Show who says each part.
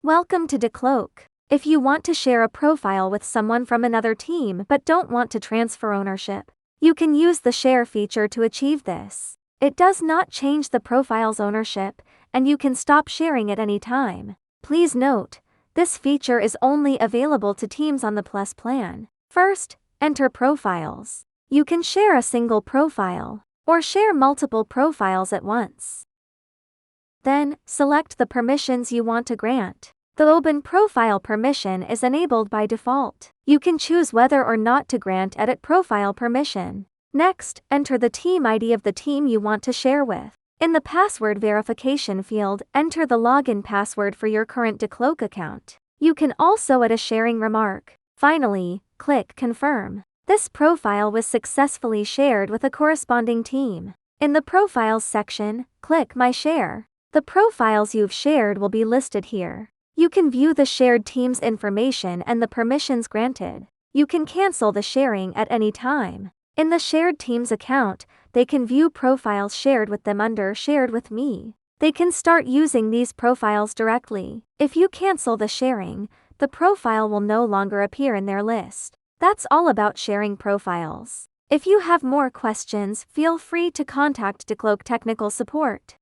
Speaker 1: Welcome to DICloak. If you want to share a profile with someone from another team but don't want to transfer ownership, you can use the share feature to achieve this. It does not change the profile's ownership, and you can stop sharing at any time. Please note, this feature is only available to teams on the Plus plan. First, enter profiles. You can share a single profile, or share multiple profiles at once. Then, select the permissions you want to grant. The open profile permission is enabled by default. You can choose whether or not to grant edit profile permission. Next, enter the team ID of the team you want to share with. In the password verification field, enter the login password for your current DICloak account. You can also add a sharing remark. Finally, click Confirm. This profile was successfully shared with a corresponding team. In the Profiles section, click My Share. The profiles you've shared will be listed here. You can view the shared team's information and the permissions granted. You can cancel the sharing at any time. In the shared team's account, they can view profiles shared with them under Shared with Me. They can start using these profiles directly. If you cancel the sharing, the profile will no longer appear in their list. That's all about sharing profiles. If you have more questions, feel free to contact DICloak technical support.